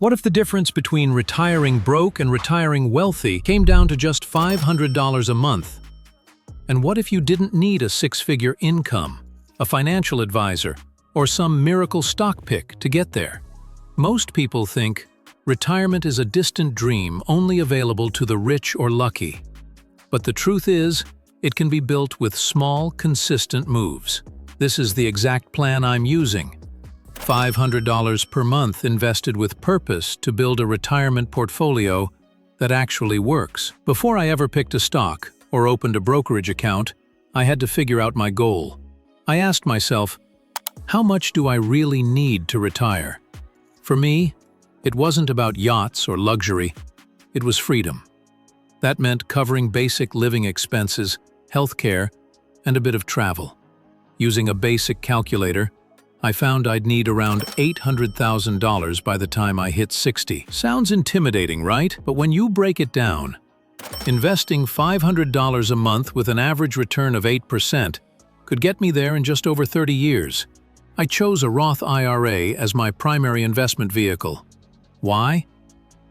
What if the difference between retiring broke and retiring wealthy came down to just $500 a month? And what if you didn't need a six-figure income, a financial advisor, or some miracle stock pick to get there? Most people think retirement is a distant dream only available to the rich or lucky. But the truth is, it can be built with small, consistent moves. This is the exact plan I'm using. $500 per month invested with purpose to build a retirement portfolio that actually works. Before I ever picked a stock or opened a brokerage account, I had to figure out my goal. I asked myself, how much do I really need to retire? For me, it wasn't about yachts or luxury, it was freedom. That meant covering basic living expenses, healthcare, and a bit of travel. Using a basic calculator, I found I'd need around $800,000 by the time I hit 60. Sounds intimidating, right? But when you break it down, investing $500 a month with an average return of 8% could get me there in just over 30 years. I chose a Roth IRA as my primary investment vehicle. Why?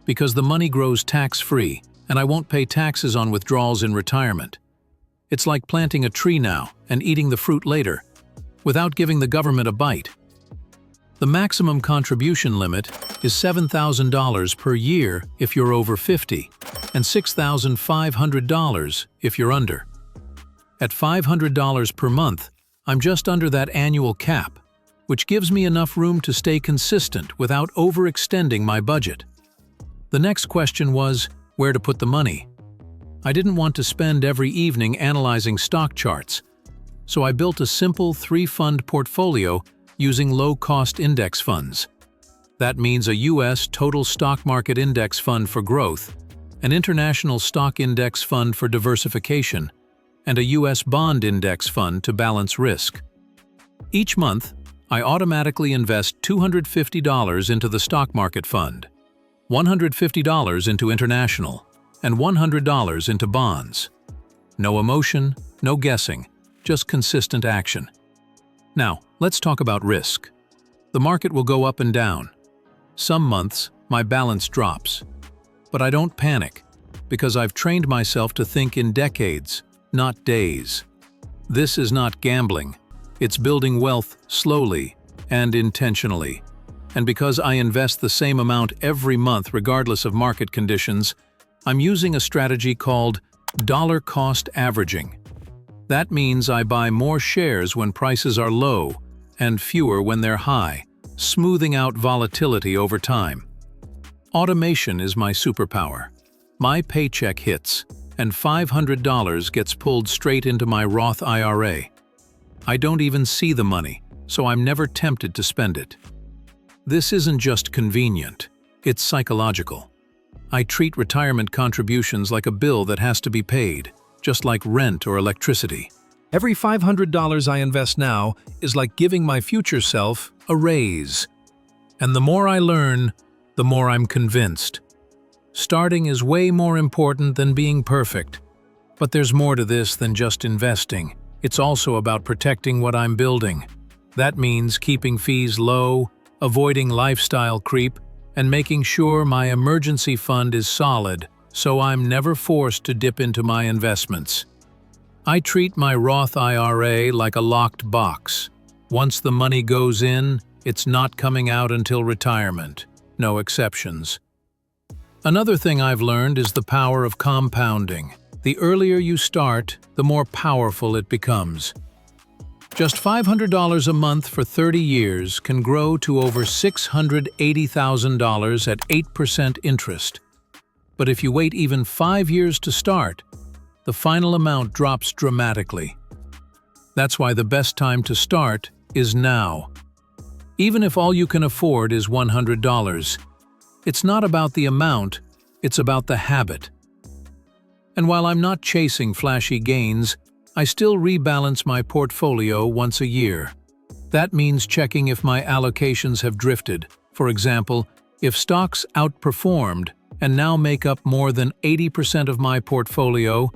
Because the money grows tax-free, and I won't pay taxes on withdrawals in retirement. It's like planting a tree now and eating the fruit later, without giving the government a bite. The maximum contribution limit is $7,000 per year if you're over 50, and $6,500 if you're under. At $500 per month, I'm just under that annual cap, which gives me enough room to stay consistent without overextending my budget. The next question was where to put the money. I didn't want to spend every evening analyzing stock charts, so I built a simple three-fund portfolio using low-cost index funds. That means a U.S. total stock market index fund for growth, an international stock index fund for diversification, and a U.S. bond index fund to balance risk. Each month, I automatically invest $250 into the stock market fund, $150 into international, and $100 into bonds. No emotion, no guessing, just consistent action. Now, let's talk about risk. The market will go up and down. Some months, my balance drops. But I don't panic, because I've trained myself to think in decades, not days. This is not gambling. It's building wealth slowly and intentionally. And because I invest the same amount every month regardless of market conditions, I'm using a strategy called dollar cost averaging. That means I buy more shares when prices are low and fewer when they're high, smoothing out volatility over time. Automation is my superpower. My paycheck hits, and $500 gets pulled straight into my Roth IRA. I don't even see the money, so I'm never tempted to spend it. This isn't just convenient, it's psychological. I treat retirement contributions like a bill that has to be paid, just like rent or electricity. Every $500 I invest now is like giving my future self a raise. And the more I learn, the more I'm convinced. Starting is way more important than being perfect. But there's more to this than just investing. It's also about protecting what I'm building. That means keeping fees low, avoiding lifestyle creep, and making sure my emergency fund is solid, so I'm never forced to dip into my investments. I treat my Roth IRA like a locked box. Once the money goes in, it's not coming out until retirement. No exceptions. Another thing I've learned is the power of compounding. The earlier you start, the more powerful it becomes. Just $500 a month for 30 years can grow to over $680,000 at 8% interest. But if you wait even 5 years to start, the final amount drops dramatically. That's why the best time to start is now. Even if all you can afford is $100, it's not about the amount, it's about the habit. And while I'm not chasing flashy gains, I still rebalance my portfolio once a year. That means checking if my allocations have drifted. For example, if stocks outperformed and now make up more than 80% of my portfolio,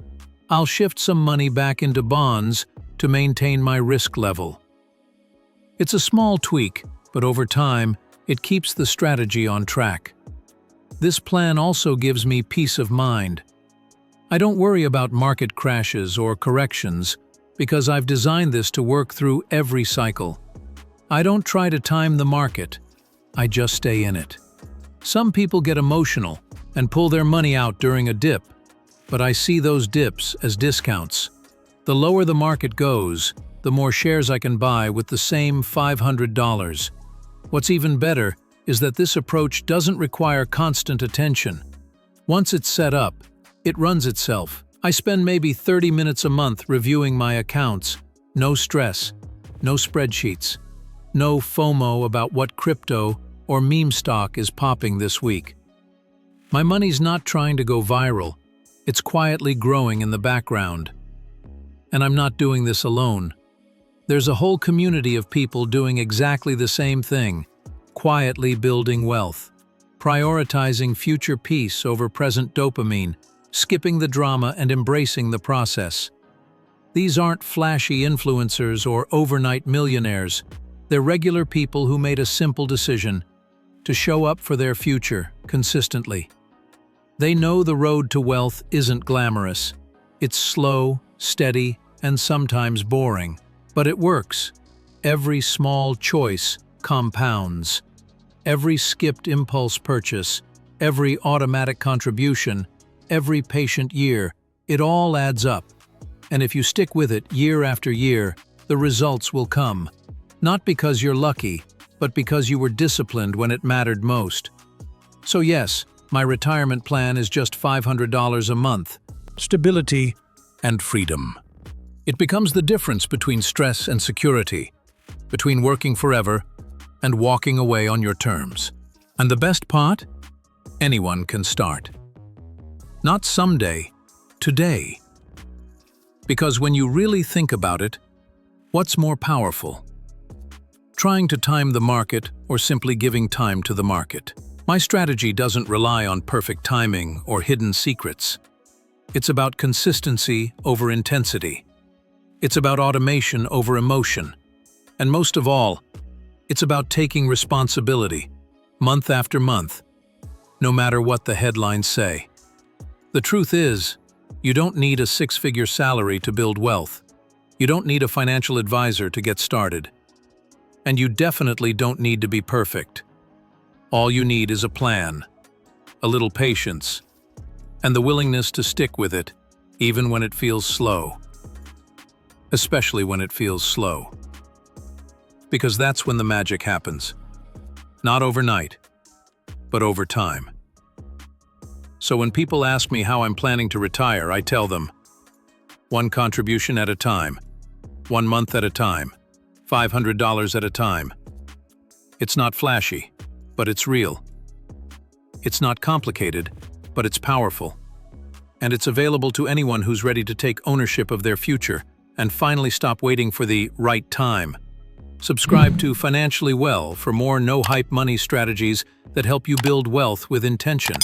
I'll shift some money back into bonds to maintain my risk level. It's a small tweak, but over time, it keeps the strategy on track. This plan also gives me peace of mind. I don't worry about market crashes or corrections because I've designed this to work through every cycle. I don't try to time the market, I just stay in it. Some people get emotional and pull their money out during a dip, but I see those dips as discounts. The lower the market goes, the more shares I can buy with the same $500. What's even better is that this approach doesn't require constant attention. Once it's set up, it runs itself. I spend maybe 30 minutes a month reviewing my accounts. No stress, no spreadsheets, no FOMO about what crypto or meme stock is popping this week. My money's not trying to go viral, it's quietly growing in the background. And I'm not doing this alone. There's a whole community of people doing exactly the same thing, quietly building wealth, prioritizing future peace over present dopamine, skipping the drama and embracing the process. These aren't flashy influencers or overnight millionaires. They're regular people who made a simple decision to show up for their future consistently. They know the road to wealth isn't glamorous. It's slow, steady, and sometimes boring. But it works. Every small choice compounds. Every skipped impulse purchase, every automatic contribution, every patient year, it all adds up. And if you stick with it year after year, the results will come. Not because you're lucky, but because you were disciplined when it mattered most. So yes, my retirement plan is just $500 a month. Stability and freedom. It becomes the difference between stress and security, between working forever and walking away on your terms. And the best part? Anyone can start. Not someday, today. Because when you really think about it, what's more powerful? Trying to time the market or simply giving time to the market? My strategy doesn't rely on perfect timing or hidden secrets. It's about consistency over intensity. It's about automation over emotion. And most of all, it's about taking responsibility, month after month, no matter what the headlines say. The truth is, you don't need a six-figure salary to build wealth. You don't need a financial advisor to get started. And you definitely don't need to be perfect. All you need is a plan, a little patience, and the willingness to stick with it, even when it feels slow. Especially when it feels slow. Because that's when the magic happens. Not overnight, but over time. So when people ask me how I'm planning to retire, I tell them, one contribution at a time, 1 month at a time, $500 at a time. It's not flashy, but it's real. It's not complicated, but it's powerful. And it's available to anyone who's ready to take ownership of their future and finally stop waiting for the right time. Subscribe to Financially Well for more no-hype money strategies that help you build wealth with intention.